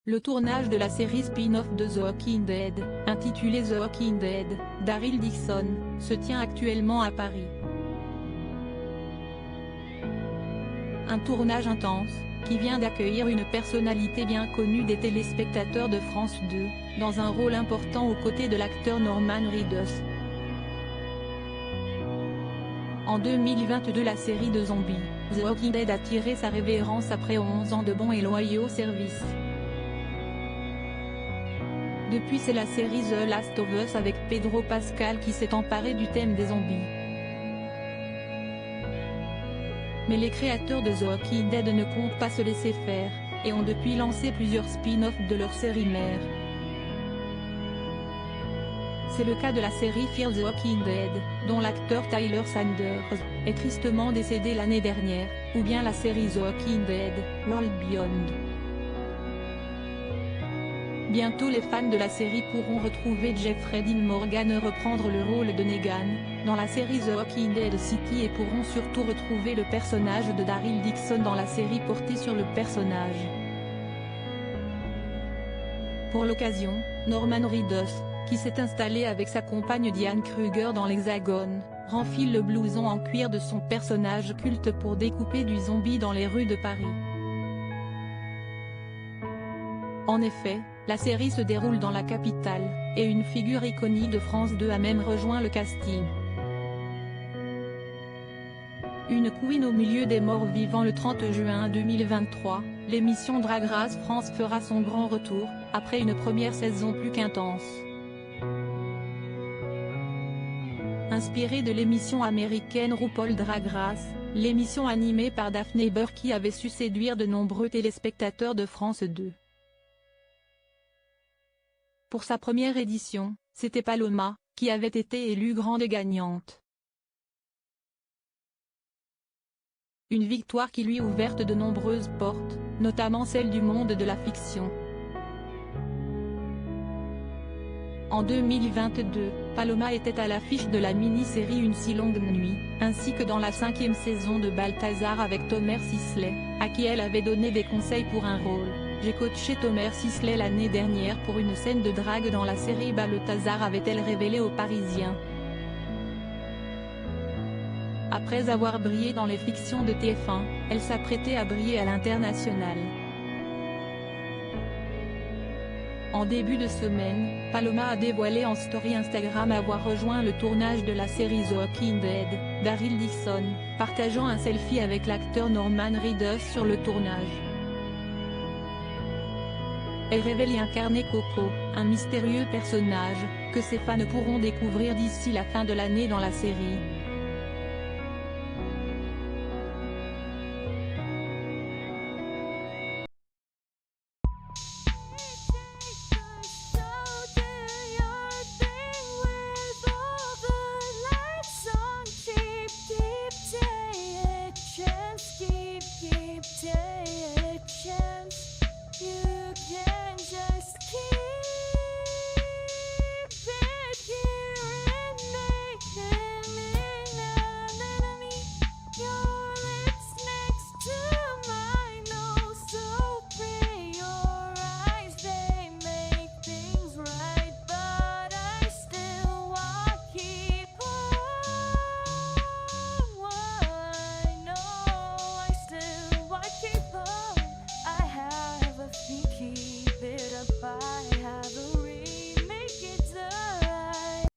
Le tournage de la série spin-off de The Walking Dead, intitulée The Walking Dead, Daryl Dixon, se tient actuellement à Paris. Un tournage intense, qui vient d'accueillir une personnalité bien connue des téléspectateurs de France 2, dans un rôle important aux côtés de l'acteur Norman Reedus. En 2022, la série de zombies, The Walking Dead a tiré sa révérence après 11 ans de bons et loyaux services. Depuis, c'est la série The Last of Us avec Pedro Pascal qui s'est emparée du thème des zombies. Mais les créateurs de The Walking Dead ne comptent pas se laisser faire, et ont depuis lancé plusieurs spin-offs de leur série mère. C'est le cas de la série Fear the Walking Dead, dont l'acteur Tyler Sanders est tristement décédé l'année dernière, ou bien la série The Walking Dead, World Beyond. Bientôt, les fans de la série pourront retrouver Jeffrey Dean Morgan reprendre le rôle de Negan, dans la série The Walking Dead City, et pourront surtout retrouver le personnage de Daryl Dixon dans la série portée sur le personnage. Pour l'occasion, Norman Reedus, qui s'est installé avec sa compagne Diane Kruger dans l'Hexagone, renfile le blouson en cuir de son personnage culte pour découper du zombie dans les rues de Paris. En effet, la série se déroule dans la capitale, et une figure iconique de France 2 a même rejoint le casting. Une queen au milieu des morts vivants. Le 30 juin 2023, l'émission Drag Race France fera son grand retour, après une première saison plus qu'intense. Inspirée de l'émission américaine RuPaul Drag Race, l'émission animée par Daphne Burke avait su séduire de nombreux téléspectateurs de France 2. Pour sa première édition, c'était Paloma, qui avait été élue grande gagnante. Une victoire qui lui ouverte de nombreuses portes, notamment celle du monde de la fiction. En 2022, Paloma était à l'affiche de la mini-série Une si longue nuit, ainsi que dans la 5e saison de Balthazar avec Thomas Sisley, à qui elle avait donné des conseils pour un rôle. J'ai coaché Thomas Sisley l'année dernière pour une scène de drague dans la série Balthazar, avait-elle révélé aux Parisiens. Après avoir brillé dans les fictions de TF1, elle s'apprêtait à briller à l'international. En début de semaine, Paloma a dévoilé en story Instagram avoir rejoint le tournage de la série The Walking Dead, Daryl Dixon, partageant un selfie avec l'acteur Norman Reedus sur le tournage. Elle révèle y incarner Coco, un mystérieux personnage, que ses fans pourront découvrir d'ici la fin de l'année dans la série.